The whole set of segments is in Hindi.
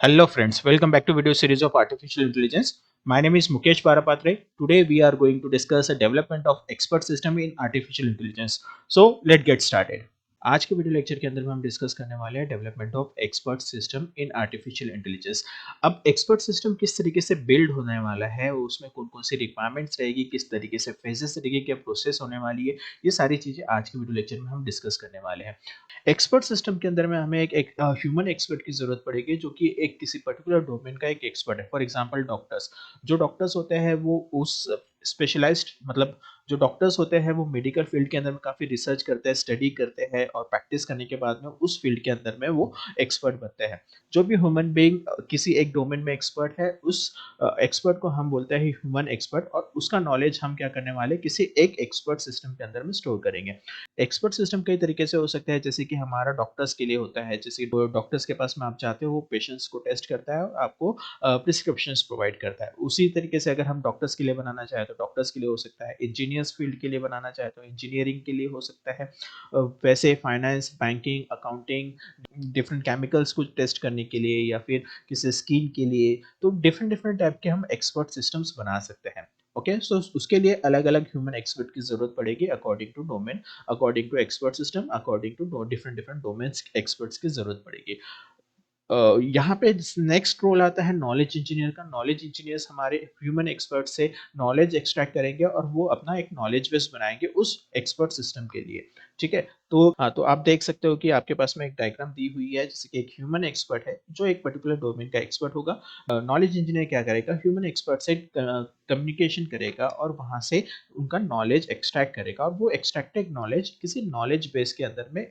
Hello friends, welcome back to video series of artificial intelligence. My name is Mukesh Parapatre. Today we are going to discuss the development of expert system in artificial intelligence. So let's get started. आज के वीडियो लेक्चर के अंदर में हम डिस्कस करने वाले हैं development of expert system in artificial intelligence. अब एक्सपर्ट सिस्टम किस तरीके से बिल्ड होने वाला है, उसमें कौन कौन सी रिक्वायरमेंट्स रहेगी, किस तरीके से फेजेस तरीके की प्रोसेस होने वाली है, ये सारी चीजें आज के वीडियो लेक्चर में हम डिस्कस करने वाले हैं। एक्सपर्ट सिस्टम के अंदर में हमें एक ह्यूमन एक्सपर्ट की जरूरत पड़ेगी जो कि एक किसी पर्टिकुलर डोमेन का एक एक्सपर्ट है। फॉर एग्जांपल डॉक्टर्स, जो डॉक्टर्स होते हैं वो उस स्पेशलाइज्ड मतलब जो डॉक्टर्स होते हैं वो मेडिकल फील्ड के अंदर में काफी रिसर्च करते हैं, स्टडी करते हैं और प्रैक्टिस करने के बाद में उस फील्ड के अंदर में वो एक्सपर्ट बनते हैं। जो भी ह्यूमन बीइंग किसी एक डोमेन में एक्सपर्ट है, उस एक्सपर्ट को हम बोलते हैं ह्यूमन एक्सपर्ट, और उसका नॉलेज हम क्या करने वाले किसी एक एक्सपर्ट सिस्टम के अंदर में स्टोर करेंगे। एक्सपर्ट सिस्टम कई तरीके से हो सकता है, जैसे कि हमारा डॉक्टर्स के लिए होता है, जैसे डॉक्टर्स के पास में आप जाते हो, वो पेशेंट्स को टेस्ट करता है और आपको प्रिस्क्रिप्शंस प्रोवाइड करता है। उसी तरीके से अगर हम डॉक्टर्स के लिए बनाना चाहे तो डॉक्टर्स के लिए हो सकता है, इंजीनियर्स फील्ड के लिए बनाना चाहे तो इंजीनियरिंग के लिए हो सकता है। वैसे finance, banking, accounting, different chemicals को टेस्ट करने के लिए या फिर किसी स्किन के लिए, तो डिफरेंट डिफरेंट टाइप के हम एक्सपर्ट सिस्टम्स बना सकते हैं। ओके, सो उसके लिए अलग अलग ह्यूमन एक्सपर्ट की जरूरत पड़ेगी according to domain, according to expert system, according to different different domains experts की जरूरत पड़ेगी। यहाँ पे नेक्स्ट रोल आता है नॉलेज इंजीनियर का। नॉलेज इंजीनियर्स हमारे ह्यूमन एक्सपर्ट से नॉलेज एक्सट्रैक्ट करेंगे और वो अपना एक नॉलेज बेस बनाएंगे उस एक्सपर्ट सिस्टम के लिए। ठीक है, तो हाँ, तो आप देख सकते हो कि आपके पास में एक डायग्राम दी हुई है, जैसे कि एक ह्यूमन एक्सपर्ट है जो एक पर्टिकुलर डोमेन का एक्सपर्ट होगा। नॉलेज इंजीनियर क्या करेगा, ह्यूमन एक्सपर्ट से कम्युनिकेशन करेगा और वहां से उनका नॉलेज एक्सट्रैक्ट करेगा, और वो एक्सट्रैक्टेड नॉलेज किसी नॉलेज बेस के अंदर में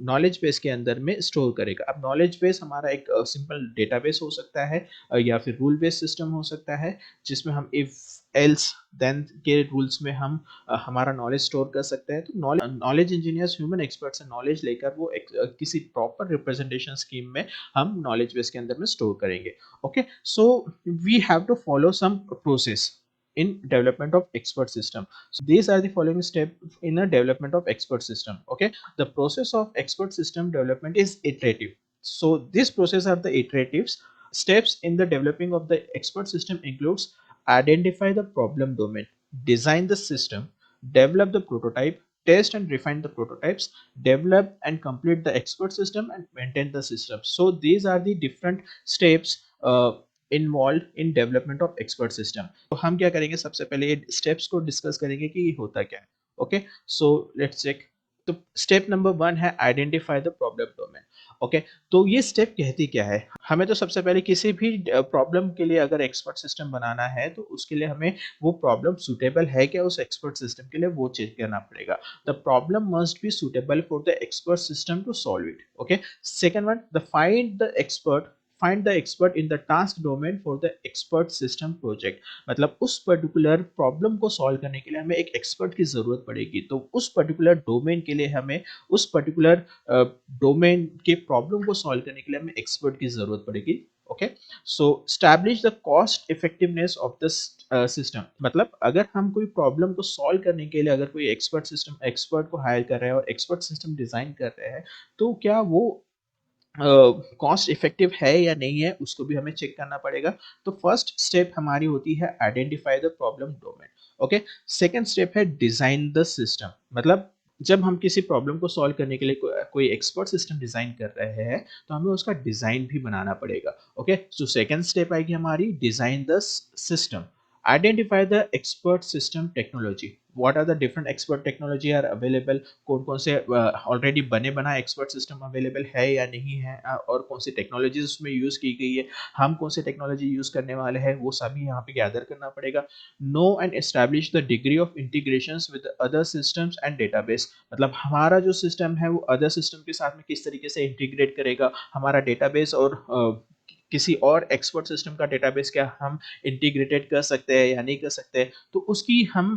नॉलेज बेस के अंदर में स्टोर करेगा। अब नॉलेज बेस हमारा एक सिंपल डेटाबेस हो सकता है, या फिर रूल बेस्ड सिस्टम हो सकता है, जिसमें हम इफ एल्स देन के रूल्स में हम हमारा नॉलेज स्टोर कर सकते हैं। तो नॉलेज इंजीनियर्स ह्यूमन एक्सपर्ट से नॉलेज लेकर वो किसी प्रॉपर रिप्रेजेंटेशन स्कीम में हम नॉलेज बेस के अंदर में स्टोर करेंगे। Okay, so we have to follow some process in development of expert system. So these are the following steps in a development of expert system. Okay, the process of expert system development is iterative. So this process are the iteratives. Steps in the developing of the expert system includes identify the problem domain, design the system, develop the prototype, test and refine the prototypes, develop and complete the expert system, and maintain the system. So these are the different steps involve in development of expert system. तो हम क्या करेंगे, सबसे पहले ये स्टेप्स को डिस्कस करेंगे कि ये होता क्या है। Okay, so let's check. तो स्टेप नंबर 1 है identify the problem domain. Okay, तो ये स्टेप कहती क्या है, हमें तो सबसे पहले किसी भी प्रॉब्लम के लिए अगर एक्सपर्ट सिस्टम बनाना है तो उसके लिए हमें वो प्रॉब्लम सुटेबल है क्या उस एक्सपर्ट सिस्टम के लिए, वो चेक करना पड़ेगा। The problem must be suitable for the expert system to solve it. Okay, second one, the find the expert, find the expert in the task domain for the expert system project. मतलब उस पर्टिकुलर प्रॉब्लम को सॉल्व करने के लिए हमें एक एक्सपर्ट की जरूरत पड़ेगी, तो उस पर्टिकुलर डोमेन के लिए हमें उस पर्टिकुलर डोमेन के प्रॉब्लम को सॉल्व करने के लिए हमें एक्सपर्ट की जरूरत पड़ेगी। Okay, so establish the cost effectiveness of the system. मतलब अगर हम कोई प्रॉब्लम को सॉल्व करने के लिए अगर कोई एक्सपर्ट को हायर कर रहे हैं और एक्सपर्ट सिस्टम डिजाइन कर रहे हैं, तो क्या वो कॉस्ट इफेक्टिव है या नहीं है, उसको भी हमें चेक करना पड़ेगा। तो फर्स्ट स्टेप हमारी होती है identify the problem domain. Okay, second step है डिजाइन द सिस्टम। मतलब जब हम किसी प्रॉब्लम को सॉल्व करने के लिए कोई एक्सपर्ट सिस्टम डिजाइन कर रहे हैं तो हमें उसका डिजाइन भी बनाना पड़ेगा। ओके, सो सेकंड स्टेप आएगी हमारी design the system. Identify the expert system technology. What are the different expert technology are available, कौन कौन से ऑलरेडी बने बना एक्सपर्ट सिस्टम अवेलेबल है या नहीं है, और कौन सी टेक्नोलॉजीज उसमें यूज की गई है, हम कौन सी टेक्नोलॉजी यूज करने वाले हैं, वो सभी यहाँ पे गैदर करना पड़ेगा। Know and establish the degree of integrations with other systems and database. मतलब हमारा जो सिस्टम है वो अदर सिस्टम के साथ में किस तरीके से इंटीग्रेट करेगा, हमारा डेटाबेस और किसी और एक्सपर्ट सिस्टम का डेटाबेस क्या हम इंटीग्रेटेड कर सकते हैं या नहीं कर सकते, तो उसकी हम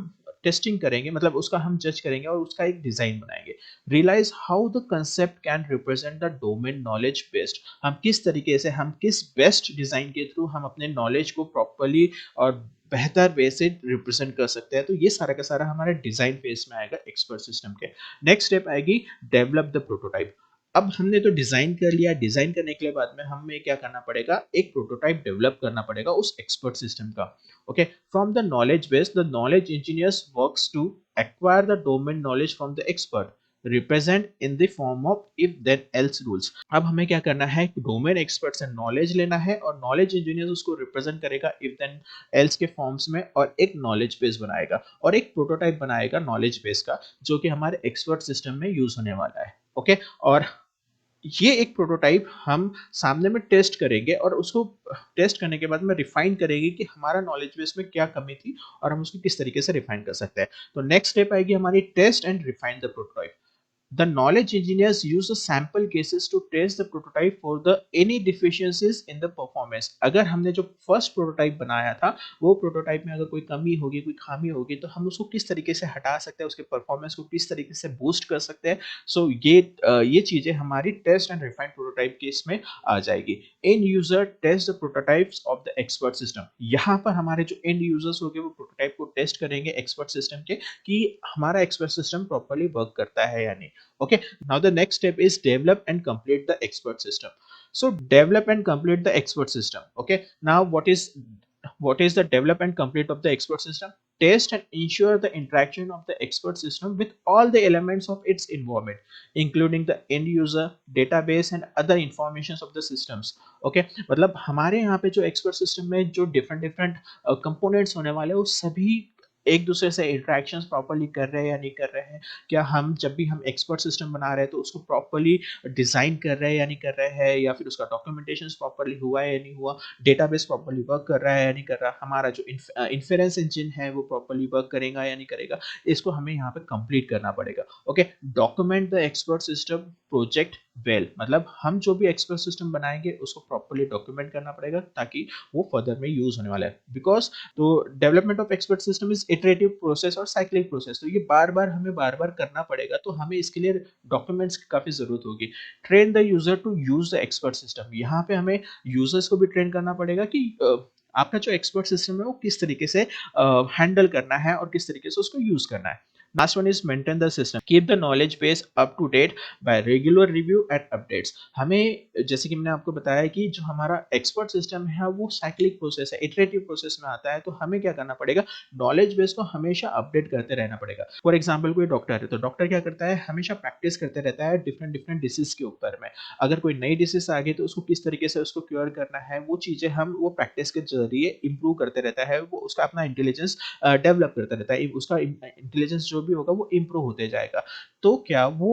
टेस्टिंग करेंगे, मतलब उसका हम जज करेंगे और उसका एक डिजाइन बनाएंगे। Realize how the concept can represent the domain knowledge based. हम किस तरीके से, हम किस बेस्ट डिजाइन के थ्रू हम अपने नॉलेज को प्रॉपरली और बेहतर वे से रिप्रेजेंट कर सकते हैं। तो ये सारा का सारा हमारे डिजाइन फेज में आएगा एक्सपर्ट सिस्टम के। नेक्स्ट स्टेप आएगी डेवलप द प्रोटोटाइप। अब हमने तो डिजाइन कर लिया, डिजाइन करने के लिए बाद में हमें क्या करना पड़ेगा, एक प्रोटोटाइप डेवलप करना पड़ेगा उस एक्सपर्ट सिस्टम का। Okay, from the knowledge base the knowledge engineers works to acquire the domain knowledge from the expert represent in the form of if then else rules। अब हमें क्या करना है, डोमेन एक्सपर्ट से नॉलेज लेना है और नॉलेज इंजीनियर उसको रिप्रेजेंट करेगा इफ देन एल्स के फॉर्म्स में, और एक नॉलेज बेस बनाएगा और एक प्रोटोटाइप बनाएगा नॉलेज बेस का, जो कि हमारे एक्सपर्ट सिस्टम में यूज होने वाला है। ओके, और ये एक प्रोटोटाइप हम सामने में टेस्ट करेंगे और उसको टेस्ट करने के बाद में रिफाइन करेंगे कि हमारा नॉलेज बेस में क्या कमी थी और हम उसको किस तरीके से रिफाइन कर सकते हैं। तो नेक्स्ट स्टेप आएगी हमारी test and refine the prototype. The knowledge engineers use the sample cases to test the prototype for the any deficiencies in the performance। अगर हमने जो फर्स्ट प्रोटोटाइप बनाया था वो प्रोटोटाइप में अगर कोई कमी होगी, कोई खामी होगी, तो हम उसको किस तरीके से हटा सकते हैं, उसके परफॉर्मेंस को किस तरीके से बूस्ट कर सकते हैं। सो ये चीजें हमारी टेस्ट एंड रिफाइंड प्रोटोटाइप के इसमें आ जाएगी। End user test the prototypes of the expert system. यहाँ पर हमारे जो एंड यूजर्स होंगे वो प्रोटोटाइप को टेस्ट करेंगे एक्सपर्ट सिस्टम के कि हमारा एक्सपर्ट सिस्टम प्रॉपर्ली वर्क करता है या नहीं। Okay, now the next step is develop and complete the expert system। So develop and complete the expert system। Okay, now what is the develop and complete of the expert system? Test and ensure the interaction of the expert system with all the elements of its environment, including the end user, database and other informations of the systems। Okay, मतलब हमारे यहाँ पे जो expert system में जो different components होने वाले हैं, वो सभी एक दूसरे से इंटरेक्शंस प्रॉपर्ली कर रहे हैं या नहीं कर रहे हैं, क्या हम जब भी हम एक्सपर्ट सिस्टम बना रहे हैं तो उसको प्रॉपर्ली डिजाइन कर रहे हैं या नहीं कर रहे हैं, या फिर उसका डॉक्यूमेंटेशन प्रॉपर्ली हुआ है या नहीं हुआ, डेटाबेस प्रॉपर्ली वर्क कर रहा है या नहीं कर रहा, हमारा जो इन्फेरेंस इंजन है वो प्रॉपर्ली वर्क करेगा या नहीं करेगा, इसको हमें यहाँ पे कंप्लीट करना पड़ेगा। Okay, document the expert system project well, मतलब हम जो भी एक्सपर्ट सिस्टम बनाएंगे उसको प्रॉपर्ली डॉक्यूमेंट करना पड़ेगा ताकि वो फर्दर में यूज होने वाला है। बिकॉज तो development of expert system is iterative process और साइक्लिक प्रोसेस, तो ये हमें बार बार करना पड़ेगा, तो हमें इसके लिए डॉक्यूमेंट्स की काफी जरूरत होगी। Train the user to use the expert system, यहाँ पे हमें यूजर्स को भी ट्रेन करना पड़ेगा कि आपका जो एक्सपर्ट सिस्टम है वो किस तरीके से हैंडल करना है और किस तरीके से उसको यूज करना है। Last one is maintain the system, keep the knowledge base up to date by regular review and updates। हमें जैसे कि मैंने आपको बताया कि जो हमारा एक्सपर्ट सिस्टम है वो साइक्लिक प्रोसेस है, इटरेटिव प्रोसेस में आता है, तो हमें क्या करना पड़ेगा, नॉलेज बेस को हमेशा अपडेट करते रहना पड़ेगा। फॉर एग्जाम्पल कोई डॉक्टर है तो डॉक्टर क्या करता है, हमेशा प्रैक्टिस करते रहता है डिफरेंट डिफरेंट डिसीज के ऊपर में। अगर कोई नई डिसीज आ गई तो उसको किस तरीके से उसको क्योर करना है, वो चीजें हम वो प्रैक्टिस के जरिए इंप्रूव करते रहता है, वो उसका अपना इंटेलिजेंस डेवलप करता रहता है, उसका इंटेलिजेंस जो भी होगा वो इम्प्रूव होते जाएगा। तो क्या वो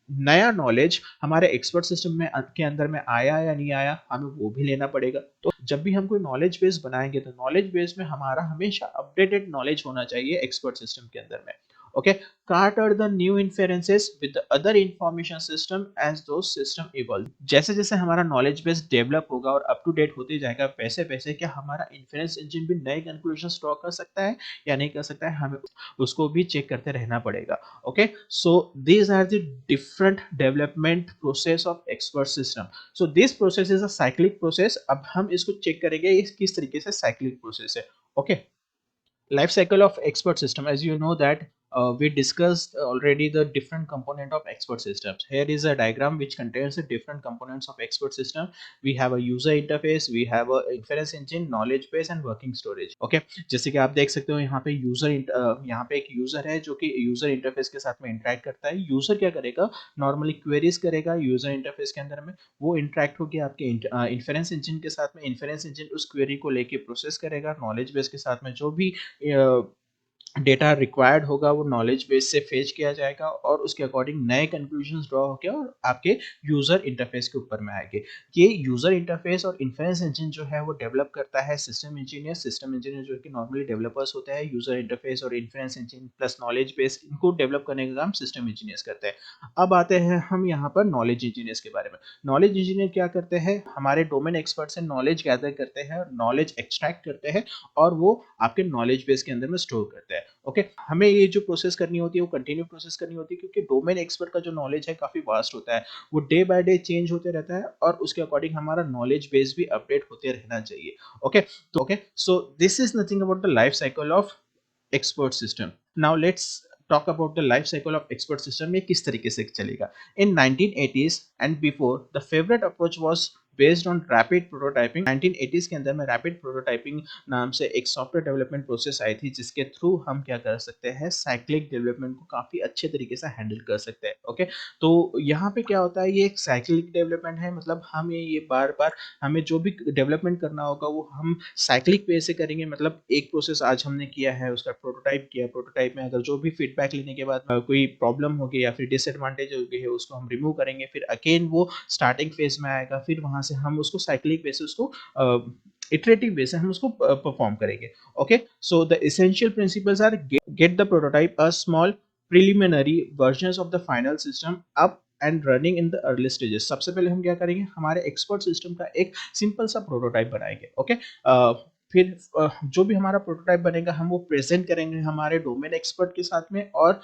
नया नॉलेज हमारे एक्सपर्ट सिस्टम में के अंदर में आया या नहीं आया, हमें वो भी लेना पड़ेगा। तो जब भी हम कोई नॉलेज बेस बनाएंगे तो नॉलेज बेस में हमारा हमेशा अपडेटेड नॉलेज होना चाहिए एक्सपर्ट सिस्टम के अंदर में। Okay, cater the new inferences with the other information system as those system evolve। जैसे जैसे हमारा नॉलेज बेस डेवलप होगा और अप टू डेट होते जाएगा, वैसे वैसे क्या हमारा इन्फेरेंस इंजन भी नए कंक्लूजन ड्रॉ कर सकता है या नहीं कर सकता है, हमें उसको भी चेक करते रहना पड़ेगा। Okay, so these are the different development process of expert system। so this process is a cyclic process। अब हम इसको चेक करेंगे ये किस तरीके से साइक्लिक प्रोसेस है। Okay, life cycle of expert system, as you know that we discussed already the different component of expert systems। here is a diagram which contains the different components of expert system। we have a user interface, we have a inference engine, knowledge base and working storage। okay, जैसे कि आप देख सकते हो यहाँ पे यहाँ पे एक यूजर है जो कि यूजर इंटरफेस के साथ में इंटरेक्ट करता है। यूजर क्या करेगा, नॉर्मली क्वेरीज करेगा यूजर इंटरफेस के अंदर में, वो इंटरेक्ट होकर आपके इन्फेरेंस इंजन के साथ में, इन्फेरेंस इंजन उस क्वेरी को लेके प्रोसेस करेगा, नॉलेज बेस के साथ में जो भी डेटा रिक्वायर्ड होगा वो नॉलेज बेस से फेच किया जाएगा और उसके अकॉर्डिंग नए कंक्लूजन्स ड्रॉ होकर और आपके यूजर इंटरफेस के ऊपर में आएंगे। ये यूजर इंटरफेस और इन्फेरेंस इंजन जो है वो डेवलप करता है सिस्टम इंजीनियर। सिस्टम इंजीनियर जो कि नॉर्मली डेवलपर्स होते हैं, यूजर इंटरफेस और inference engine plus knowledge base, इनको डेवलप करने का काम सिस्टम इंजीनियर्स करते हैं। अब आते हैं हम यहाँ पर नॉलेज इंजीनियर्स के बारे में। नॉलेज इंजीनियर क्या करते हैं, हमारे डोमेन एक्सपर्ट से नॉलेज गैदर करते हैं, नॉलेज एक्सट्रैक्ट करते हैं और वो आपके नॉलेज बेस के अंदर में स्टोर करते हैं। ओके, हमें ये जो प्रोसेस करनी होती है वो कंटिन्यू प्रोसेस करनी होती है, क्योंकि डोमेन एक्सपर्ट का जो नॉलेज है काफी वास्ट होता है, वो डे बाय डे चेंज होते रहता है और उसके अकॉर्डिंग हमारा नॉलेज बेस भी अपडेट होते रहना चाहिए। ओके, तो okay, so this is nothing about the life cycle of expert system। now let's talk about the life cycle of expert system, ये किस तरीके से चलेगा. In 1980s and before, the favorite approach was based on rapid prototyping. 1980s के अंदर में रैपिड प्रोटोटाइपिंग नाम से एक सॉफ्टवेयर डेवलपमेंट प्रोसेस आई थी, जिसके थ्रू हम क्या कर सकते हैं, साइक्लिक डेवलपमेंट को काफी अच्छे तरीके से हैंडल कर सकते हैं. ओके, तो यहाँ पे क्या होता है, ये एक साइक्लिक डेवलपमेंट है, मतलब हम ये बार बार हमें जो भी डेवलपमेंट करना होगा वो हम साइक्लिक वे से करेंगे. मतलब एक प्रोसेस आज हमने किया है, उसका प्रोटोटाइप किया, प्रोटोटाइप में अगर जो भी फीडबैक लेने के बाद कोई प्रॉब्लम हो गई या फिर डिसएडवांटेज हो गई है, उसको हम रिमूव करेंगे. फिर अगेन वो स्टार्टिंग फेज में आएगा, फिर वहां से हम उसको साइक्लिक वे से उसको इटरेटिव वे से हम उसको परफॉर्म करेंगे. Okay, so the essential principles are get the prototype, a small preliminary versions of the final system up and running in the early stages. सबसे पहले हम क्या करेंगे, हमारे एक्सपर्ट सिस्टम का एक सिंपल सा प्रोटोटाइप बनाएंगे. ओके, फिर जो भी हमारा प्रोटोटाइप बनेगा हम वो प्रेजेंट करेंगे हमारे डोमेन एक्सपर्ट के साथ में और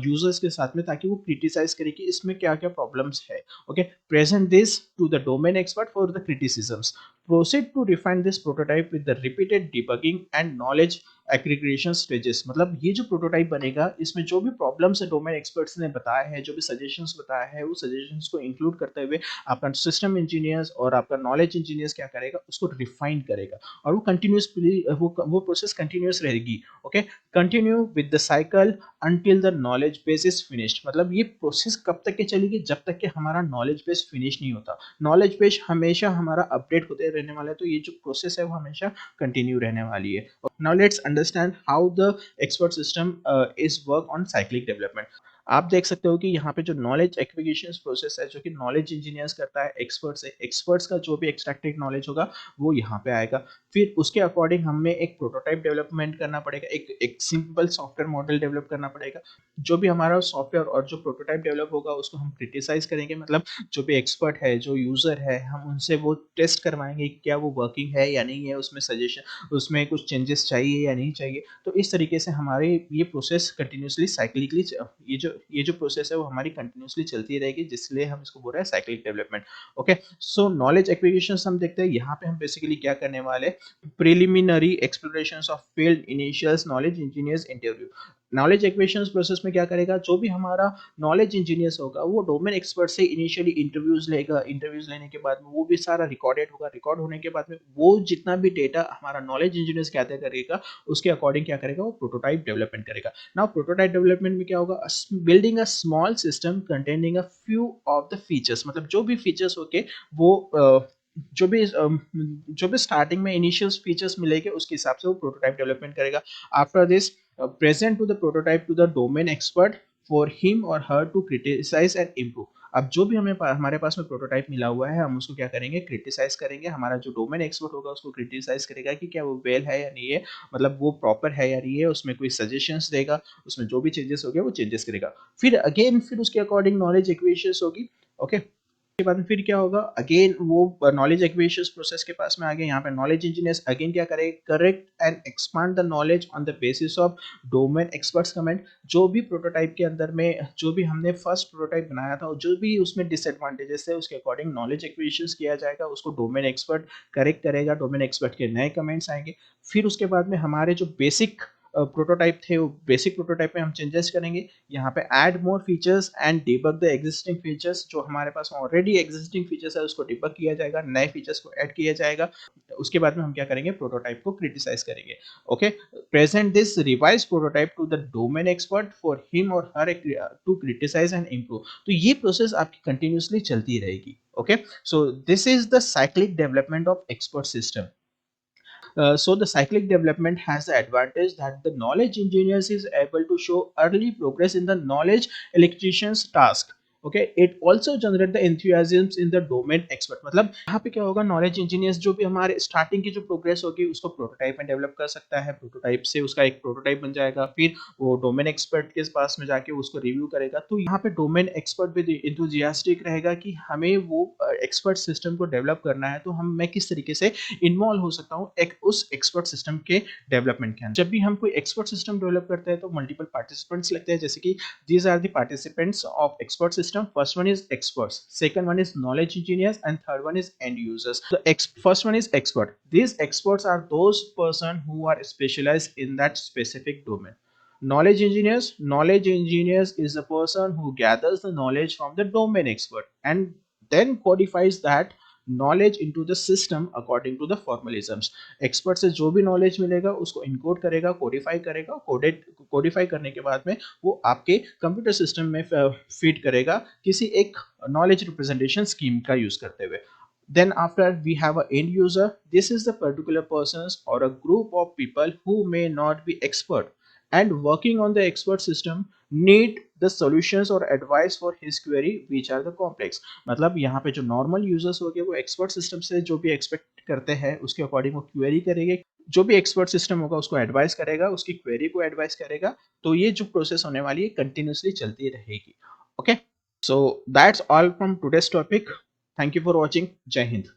यूजर्स के साथ में, ताकि वो क्रिटिसाइज करे कि इसमें क्या क्या प्रॉब्लम्स है. Okay, present this to the domain expert for the criticisms. Proceed to refine this prototype with the repeated debugging and knowledge aggregation stages. मतलब ये जो प्रोटोटाइप बनेगा, इसमें जो भी प्रॉब्लम्स है डोमेन एक्सपर्ट्स ने बताया है, जो भी सजेशंस बताया है, वो सजेशंस को इंक्लूड करते हुए आपका सिस्टम इंजीनियर्स और आपका नॉलेज इंजीनियर्स क्या करेगा, उसको रिफाइन करेगा. और वो कंटिन्यूसली वो प्रोसेस कंटिन्यूस रहेगी. Okay, continue with the cycle until the knowledge base is finished. मतलब ये प्रोसेस कब तक के चलेगी, जब तक कि हमारा नॉलेज बेस फिनिश नहीं होता. नॉलेज बेस हमेशा हमारा अपडेट होते रहने वाला है, तो ये जो प्रोसेस है वो हमेशा कंटिन्यू रहने वाली है. Now let's understand how the expert system is work on cyclic development. आप देख सकते हो कि यहाँ पे जो नॉलेज एक्विजिशन प्रोसेस है, जो कि नॉलेज इंजीनियर्स करता है एक्सपर्ट्स है, एक्सपर्ट्स का जो भी एक्सट्रैक्टेड नॉलेज होगा वो यहाँ पे आएगा. फिर उसके अकॉर्डिंग हमें एक प्रोटोटाइप डेवलपमेंट करना पड़ेगा, एक सिंपल सॉफ्टवेयर मॉडल डेवलप करना पड़ेगा. जो भी हमारा सॉफ्टवेयर और जो प्रोटोटाइप डेवलप होगा उसको हम क्रिटिसाइज करेंगे. मतलब जो भी एक्सपर्ट है, जो यूजर है, हम उनसे वो टेस्ट करवाएंगे क्या वो वर्किंग है या नहीं है, उसमें सजेशन, उसमें कुछ चेंजेस चाहिए या नहीं चाहिए. तो इस तरीके से हमारे ये प्रोसेस कंटिन्यूसली साइक्लिकली, ये जो प्रोसेस है वो हमारी कंटिन्यूसली चलती रहेगी, जिसलिए हम इसको बोल रहे हैं साइक्लिक डेवलपमेंट. ओके, सो नॉलेज एक्विजिशन हम देखते हैं. यहाँ पे हम बेसिकली क्या करने वाले, preliminary explorations of field initials knowledge engineers interview. Knowledge acquisition process में क्या करेगा, जो भी हमारा नॉलेज इंजीनियर्स होगा वो डोमेन एक्सपर्ट से इनिशियली इंटरव्यूज लेगा. इंटरव्यूज लेने के बाद में वो भी सारा रिकॉर्डेड होगा. रिकॉर्ड होने के बाद में वो जितना भी डेटा हमारा नॉलेज इंजीनियर्स गैदर करेगा, उसके अकॉर्डिंग क्या करेगा, वो प्रोटोटाइप डेवलपमेंट करेगा. नाउ प्रोटोटाइप डेवलपमेंट में क्या होगा, building a small system containing a few of the features. मतलब जो भी फीचर्स होके वो जो भी स्टार्टिंग में इनिशियल फीचर्स मिलेंगे उसके हिसाब से वो प्रोटोटाइप डेवलपमेंट करेगा. After this present to the prototype to the domain expert for him or her to criticise and improve. अब जो भी हमारे पास में प्रोटोटाइप मिला हुआ है, हम उसको क्या करेंगे, क्रिटिसाइज करेंगे. हमारा जो डोमेन एक्सपर्ट होगा उसको क्रिटिसाइज करेगा कि क्या वो वेल है या नहीं है, मतलब वो प्रॉपर है या नहीं है, उसमें कोई सजेशंस देगा, उसमें जो भी चेंजेस हो गए वो चेंजेस करेगा. फिर अगेन फिर उसके अकॉर्डिंग नॉलेज इक्वेशंस होगी. ओके, के बाद में फिर क्या होगा, अगेन वो नॉलेज एक्विजिशन प्रोसेस के पास में आ गए. यहाँ पे नॉलेज इंजीनियर्स अगेन क्या करेंगे, correct and expand the knowledge on the basis of domain experts comment. जो भी प्रोटोटाइप के अंदर में जो भी हमने फर्स्ट प्रोटोटाइप बनाया था, जो भी उसमें डिसएडवांटेजेस है, उसके अकॉर्डिंग नॉलेज एक्विजिशन किया जाएगा. उसको डोमेन एक्सपर्ट करेक्ट करेगा, डोमेन एक्सपर्ट के नए कमेंट्स आएंगे. फिर उसके बाद में हमारे जो बेसिक प्रोटोटाइप थे, वो बेसिक प्रोटोटाइप में हम चेंजेस करेंगे. यहाँ पे add more features and debug the existing features. जो हमारे पास ऑलरेडी एग्जिस्टिंग फीचर्स है उसको डिबग किया जाएगा, नए फीचर्स को ऐड किया जाएगा. उसके बाद में हम क्या करेंगे, प्रोटोटाइप को क्रिटिसाइज करेंगे. Okay, present this revise prototype to the domain expert for him or her to criticise and improve. तो ये प्रोसेस आपकी कंटिन्यूसली चलती रहेगी. Okay, so this is the cyclic development of expert system. So the cyclic development has the advantage that the knowledge engineers is able to show early progress in the knowledge electrician's task. Okay, it also generate the enthusiasm in the domain expert. मतलब यहाँ पे क्या होगा, नॉलेज इंजीनियर्स जो भी हमारे स्टार्टिंग की जो प्रोग्रेस होगी उसको प्रोटोटाइप में डेवलप कर सकता है. प्रोटोटाइप से उसका एक प्रोटोटाइप बन जाएगा, फिर वो डोमेन एक्सपर्ट के पास में जाके उसको रिव्यू करेगा. तो यहाँ पे डोमेन एक्सपर्ट भी इंथुसियास्टिक रहेगा कि हमें वो एक्सपर्ट सिस्टम को डेवलप करना है, तो मैं किस तरीके से इन्वॉल्व हो सकता हूँ उस एक्सपर्ट सिस्टम के डेवलपमेंट के अंदर. जब भी हम कोई एक्सपर्ट सिस्टम डेवलप करते हैं तो मल्टीपल पार्टिसिपेंट्स लगते हैं, जैसे कि these are the participants of expert system. First one is experts, second one is knowledge engineers, and third one is end users. The first one is expert. These experts are those person who are specialized in that specific domain. Knowledge engineers is the person who gathers the knowledge from the domain expert and then codifies that knowledge into the system according to the formalisms. Expert से जो भी नॉलेज मिलेगा उसको इनकोड करेगा, कोडिफाई करेगा, कोडिफाई करने के बाद में वो आपके कंप्यूटर सिस्टम में फीड करेगा किसी एक नॉलेज रिप्रेजेंटेशन स्कीम का यूज करते हुए. Then after we have a end user. This is the particular persons or a group of people who may not be expert and working on the expert system need the solutions or advice for his query which are the complex. मतलब यहाँ पे जो normal users हो गए वो expert system से जो भी expect करते हैं उसके according वो query करेंगे, जो भी expert system होगा उसको advice करेगा, उसकी query को advice करेगा. तो ये जो process होने वाली है continuously चलती रहेगी. Okay, so that's all from today's topic. Thank you for watching. Jai Hind.